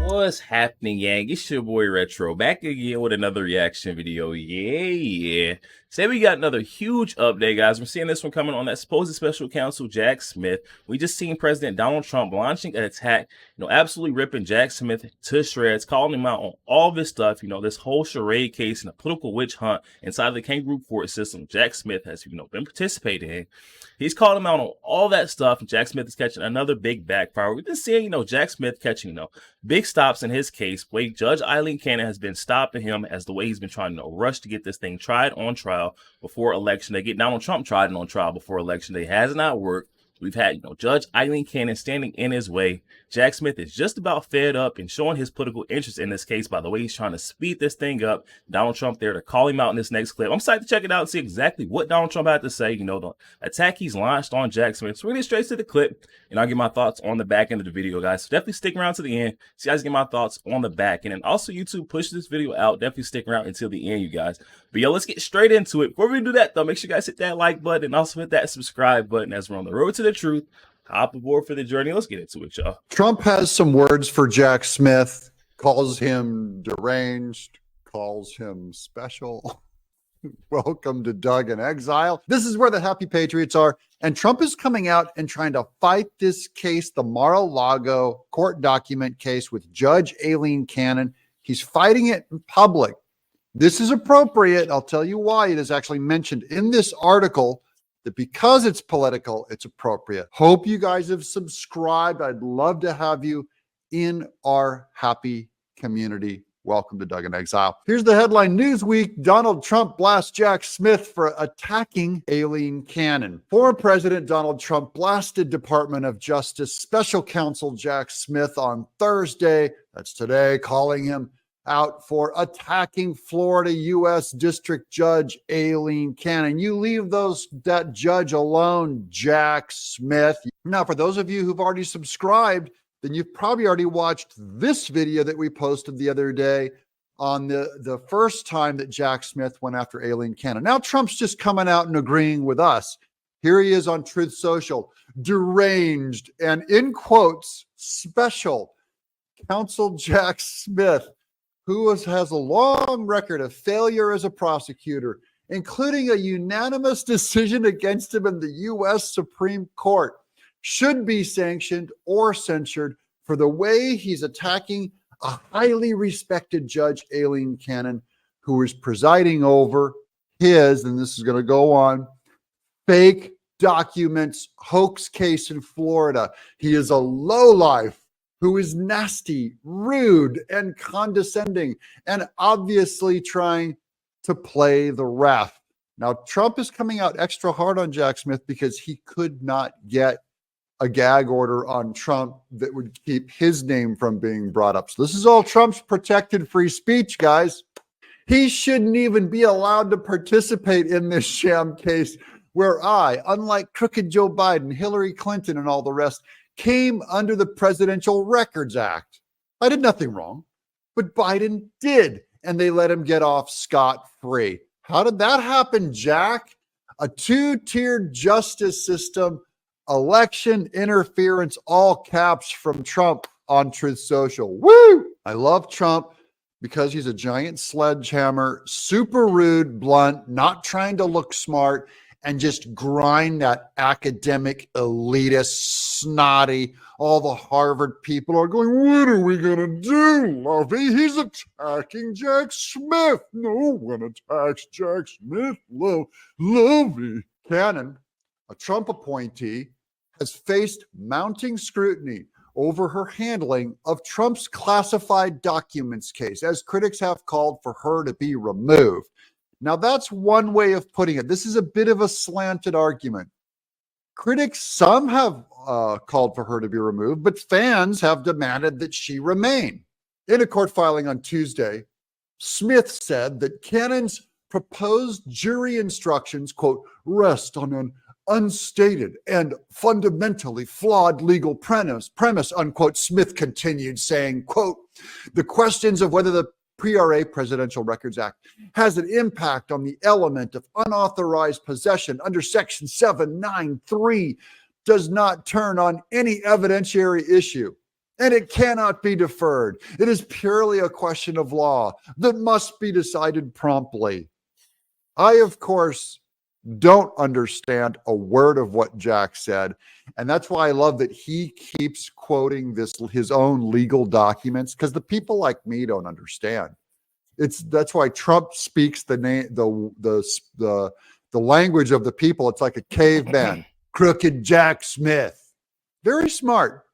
What's happening, gang? It's your boy Retro back again with another reaction video. Yeah. Today we got another huge update, guys. We're seeing this one coming on that supposed special counsel Jack Smith. We just seen President Donald Trump launching an attack, absolutely ripping Jack Smith to shreds, calling him out on all this stuff, this whole charade case and a political witch hunt inside the kangaroo court system Jack Smith has, been participating in. He's called him out on all that stuff, and Jack Smith is catching another big backfire. We've been seeing, Jack Smith catching, big stops in his case. The way Judge Eileen Cannon has been stopping him as the way he's been trying to rush to get this thing tried on trial before election day. Get Donald Trump tried on trial before election day. Has not worked. We've had, Judge Eileen Cannon standing in his way. Jack Smith is just about fed up and showing his political interest in this case by the way he's trying to speed this thing up. Donald Trump there to call him out in this next clip. I'm excited to check it out and see exactly what Donald Trump had to say. The attack he's launched on Jack Smith. So we're going to get straight to the clip, and I'll get my thoughts on the back end of the video, guys. So definitely stick around to the end. See, I guys get my thoughts on the back end. And also, YouTube, push this video out. Definitely stick around until the end, you guys. But yo, let's get straight into it. Before we do that, though, make sure you guys hit that like button and also hit that subscribe button as we're on the road to the truth. Hop aboard for the journey. Let's get into it, y'all. Trump has some words for Jack Smith, calls him deranged, calls him special. Welcome to Doug in Exile. This is where the happy patriots are. And Trump is coming out and trying to fight this case, the Mar-a-Lago court document case with Judge Eileen Cannon. He's fighting it in public. This is appropriate. I'll tell you why. It is actually mentioned in this article that because it's political, it's appropriate. Hope you guys have subscribed. I'd love to have you in our happy community. Welcome to Doug in Exile. Here's the headline. Newsweek, Donald Trump blasts Jack Smith for attacking Eileen Cannon. Former President Donald Trump blasted Department of Justice Special Counsel Jack Smith on Thursday, that's today, calling him out for attacking Florida U.S. District Judge Eileen Cannon. You leave that judge alone, Jack Smith. Now, for those of you who've already subscribed, then you've probably already watched this video that we posted the other day on the first time that Jack Smith went after Eileen Cannon. Now, Trump's just coming out and agreeing with us. Here he is on Truth Social, deranged and in quotes, special counsel Jack Smith, who has a long record of failure as a prosecutor, including a unanimous decision against him in the U.S. Supreme Court, should be sanctioned or censured for the way he's attacking a highly respected Judge Eileen Cannon, who is presiding over his, and this is going to go on, fake documents hoax case in Florida. He is a lowlife who is nasty, rude, and condescending, and obviously trying to play the ref. Now, Trump is coming out extra hard on Jack Smith because he could not get a gag order on Trump that would keep his name from being brought up. So this is all Trump's protected free speech, guys. He shouldn't even be allowed to participate in this sham case where I, unlike crooked Joe Biden, Hillary Clinton, and all the rest, came under the Presidential Records Act. I did nothing wrong, but Biden did, and they let him get off scot-free. How did that happen, Jack? A two-tiered justice system, election interference, all caps from Trump on Truth Social. Woo! I love Trump because he's a giant sledgehammer, super rude, blunt, not trying to look smart, and just grind that academic, elitist, snotty. All the Harvard people are going, what are we going to do, Lovey? He's attacking Jack Smith. No one attacks Jack Smith. Lovey. Cannon, a Trump appointee, has faced mounting scrutiny over her handling of Trump's classified documents case, as critics have called for her to be removed. Now, that's one way of putting it. This is a bit of a slanted argument. Critics, some have called for her to be removed, but fans have demanded that she remain. In a court filing on Tuesday, Smith said that Cannon's proposed jury instructions, quote, rest on an unstated and fundamentally flawed legal premise, unquote. Smith continued saying, quote, the questions of whether the PRA, Presidential Records Act, has an impact on the element of unauthorized possession under Section 793, does not turn on any evidentiary issue, and it cannot be deferred. It is purely a question of law that must be decided promptly. I, of course, don't understand a word of what Jack said. And that's why I love that he keeps quoting his own legal documents, because the people like me don't understand. That's why Trump speaks the language of the people. It's like a caveman, crooked Jack Smith. Very smart,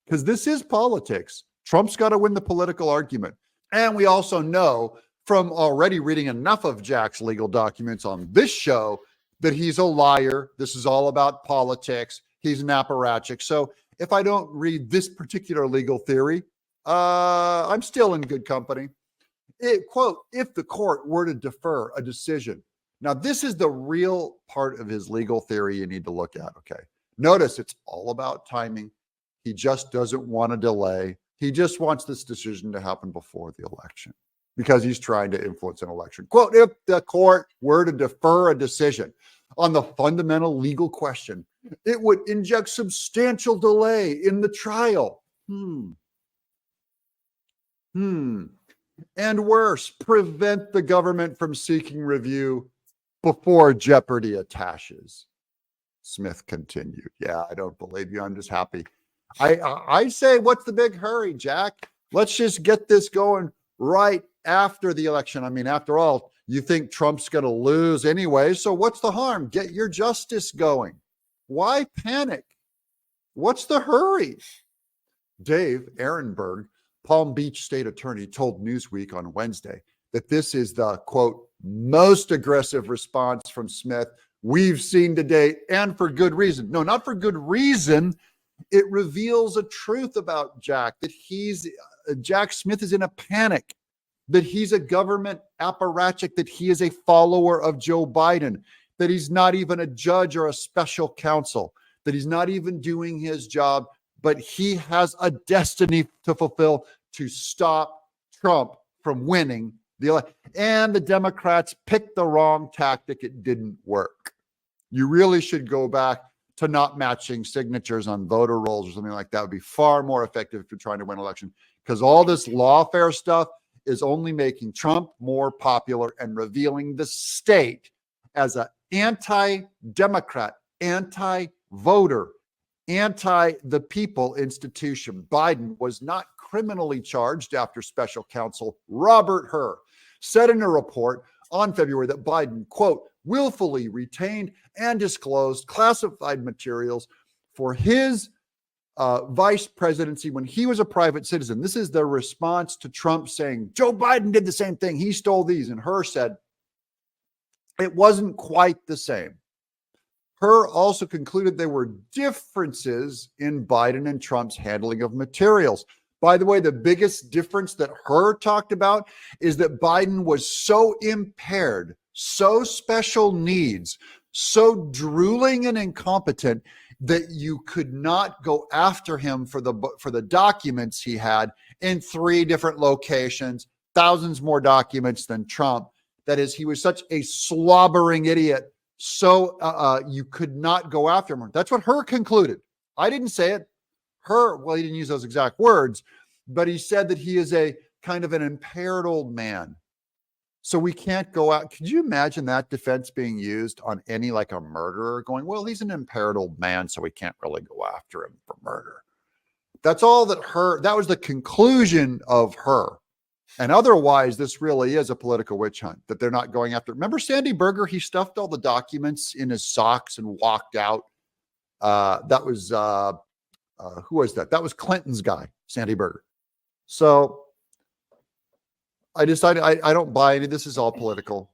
because this is politics. Trump's got to win the political argument. And we also know from already reading enough of Jack's legal documents on this show that he's a liar. This is all about politics. He's an apparatchik. So if I don't read this particular legal theory, I'm still in good company. Quote, if the court were to defer a decision. Now, this is the real part of his legal theory you need to look at, okay? Notice it's all about timing. He just doesn't want to delay. He just wants this decision to happen before the election because he's trying to influence an election. Quote, if the court were to defer a decision on the fundamental legal question, it would inject substantial delay in the trial. And worse, prevent the government from seeking review before jeopardy attaches. Smith continued. Yeah, I don't believe you. I'm just happy. I say, what's the big hurry, Jack? Let's just get this going right after the election. I mean, after all, you think Trump's going to lose anyway, so what's the harm? Get your justice going. Why panic? What's the hurry? Dave Ehrenberg, Palm Beach state attorney, told Newsweek on Wednesday that this is the, quote, most aggressive response from Smith we've seen to date, and for good reason. No, not for good reason. It reveals a truth about Jack, that Jack Smith is in a panic, that he's a government apparatchik, that he is a follower of Joe Biden, that he's not even a judge or a special counsel, that he's not even doing his job, but he has a destiny to fulfill to stop Trump from winning the election. And the Democrats picked the wrong tactic. It didn't work. You really should go back to not matching signatures on voter rolls or something like that. Would be far more effective if you're trying to win an election, because all this lawfare stuff is only making Trump more popular and revealing the state as an anti-Democrat, anti-voter, anti-the people institution. Biden was not criminally charged after special counsel Robert Hur said in a report on February that Biden, quote, willfully retained and disclosed classified materials for his vice presidency when he was a private citizen. This is the response to Trump saying, Joe Biden did the same thing. He stole these. And Hur said, it wasn't quite the same. Hur also concluded there were differences in Biden and Trump's handling of materials. By the way, the biggest difference that Hur talked about is that Biden was so impaired, so special needs, so drooling and incompetent that you could not go after him for the documents he had in 3 different locations, thousands more documents than Trump. That is, he was such a slobbering idiot. So you could not go after him. That's what Hur concluded. I didn't say it. Hur, well, he didn't use those exact words, but he said that he is a kind of an impaired old man. So we can't go out. Could you imagine that defense being used on any, like a murderer, going, well, he's an impaired old man, so we can't really go after him for murder. That's all that that was the conclusion of Hur. And otherwise, this really is a political witch hunt that they're not going after. Remember Sandy Berger? He stuffed all the documents in his socks and walked out. That was, who was that? That was Clinton's guy, Sandy Berger. So I decided I don't buy any. This is all political.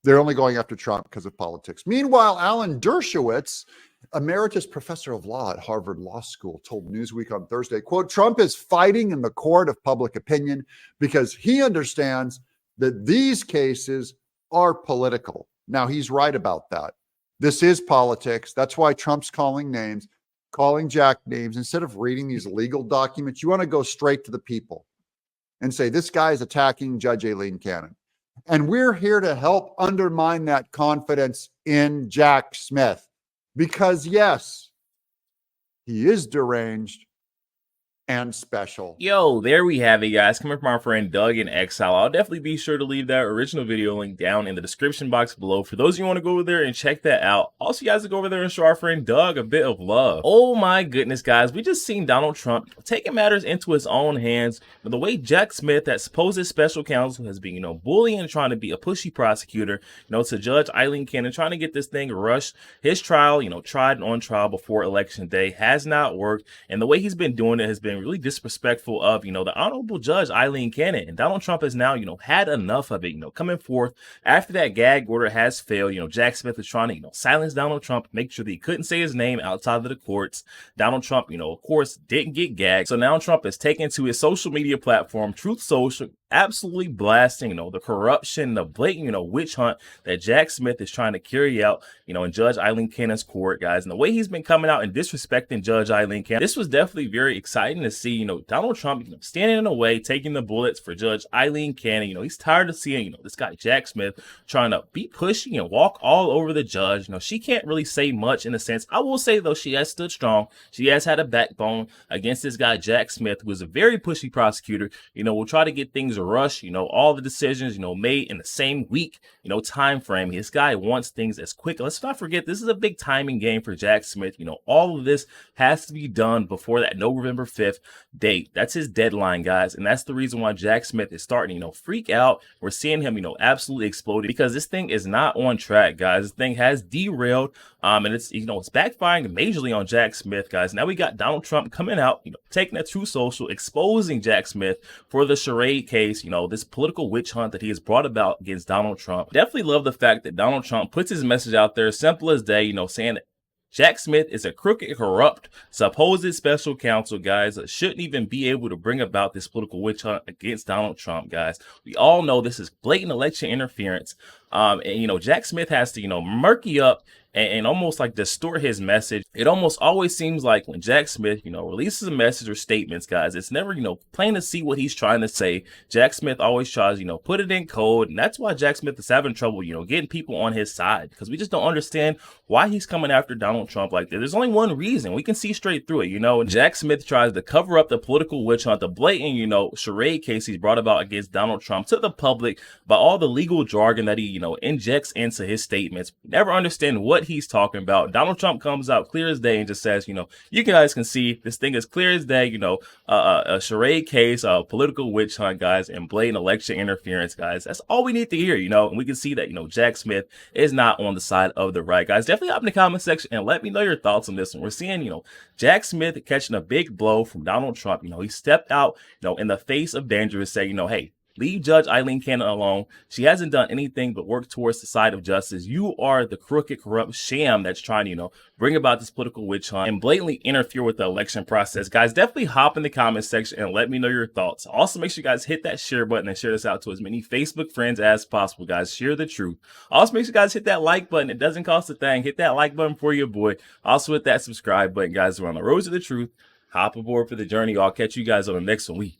They're only going after Trump because of politics. Meanwhile, Alan Dershowitz, emeritus professor of law at Harvard Law School, told Newsweek on Thursday, quote, Trump is fighting in the court of public opinion because he understands that these cases are political. Now, he's right about that. This is politics. That's why Trump's calling names, calling Jack names. Instead of reading these legal documents, you want to go straight to the people. and say, this guy is attacking Judge Aileen Cannon. And we're here to help undermine that confidence in Jack Smith. Because yes, he is deranged and special. Yo, there we have it, guys. Coming from our friend Doug in Exile. I'll definitely be sure to leave that original video link down in the description box below for those of you who want to go over there and check that out. Also, you guys to go over there and show our friend Doug a bit of love. Oh my goodness, guys. We just seen Donald Trump taking matters into his own hands. But the way Jack Smith, that supposed special counsel, has been, bullying and trying to be a pushy prosecutor, to Judge Aileen Cannon, trying to get this thing rushed. His trial, tried on trial before election day, has not worked. And the way he's been doing it has been really disrespectful of, the Honorable Judge Aileen Cannon. And Donald Trump has now, had enough of it, coming forth after that gag order has failed. Jack Smith is trying to, silence Donald Trump, make sure that he couldn't say his name outside of the courts. Donald Trump, of course, didn't get gagged. So now Trump is taken to his social media platform, Truth Social, absolutely blasting, the corruption, the blatant, witch hunt that Jack Smith is trying to carry out, in Judge Aileen Cannon's court, guys. And the way he's been coming out and disrespecting Judge Aileen Cannon, this was definitely very exciting to see, Donald Trump, standing in the way, taking the bullets for Judge Aileen Cannon. He's tired of seeing, this guy Jack Smith trying to be pushy and walk all over the judge. She can't really say much in a sense. I will say, though, she has stood strong. She has had a backbone against this guy Jack Smith, who is a very pushy prosecutor. Will try to get things rush, all the decisions, made in the same week, time frame. This guy wants things as quick. Let's not forget, this is a big timing game for Jack Smith. All of this has to be done before that November 5th date. That's his deadline, guys. And that's the reason why Jack Smith is starting, freak out. We're seeing him, absolutely exploding because this thing is not on track, guys. This thing has derailed. And it's, it's backfiring majorly on Jack Smith, guys. Now we got Donald Trump coming out, taking that Truth Social, exposing Jack Smith for the charade case, this political witch hunt that he has brought about against Donald Trump. Definitely love the fact that Donald Trump puts his message out there, simple as day, saying that Jack Smith is a crooked, corrupt, supposed special counsel, guys, that shouldn't even be able to bring about this political witch hunt against Donald Trump, guys. We all know this is blatant election interference. And, Jack Smith has to, murky up and almost like distort his message. It almost always seems like when Jack Smith, releases a message or statements, guys, it's never, plain to see what he's trying to say. Jack Smith always tries, put it in code. And that's why Jack Smith is having trouble, getting people on his side, because we just don't understand why he's coming after Donald Trump like that. There's only one reason. We can see straight through it, And Jack Smith tries to cover up the political witch hunt, the blatant, charade case he's brought about against Donald Trump to the public by all the legal jargon that he, injects into his statements. We never understand what he's talking about. Donald Trump comes out clear as day and just says, you guys can see this thing is clear as day, a charade case, a political witch hunt, guys, and blatant election interference, guys. That's all we need to hear, and we can see that, Jack Smith is not on the side of the right, guys. Definitely hop in the comment section and let me know your thoughts on this one. We're seeing, Jack Smith catching a big blow from Donald Trump. He stepped out, in the face of danger and say, hey, leave Judge Aileen Cannon alone. She hasn't done anything but work towards the side of justice. You are the crooked, corrupt sham that's trying to, bring about this political witch hunt and blatantly interfere with the election process. Guys, definitely hop in the comment section and let me know your thoughts. Also, make sure you guys hit that share button and share this out to as many Facebook friends as possible, guys. Share the truth. Also, make sure you guys hit that like button. It doesn't cost a thing. Hit that like button for your boy. Also, hit that subscribe button, guys. We're on the road to the truth. Hop aboard for the journey. I'll catch you guys on the next one.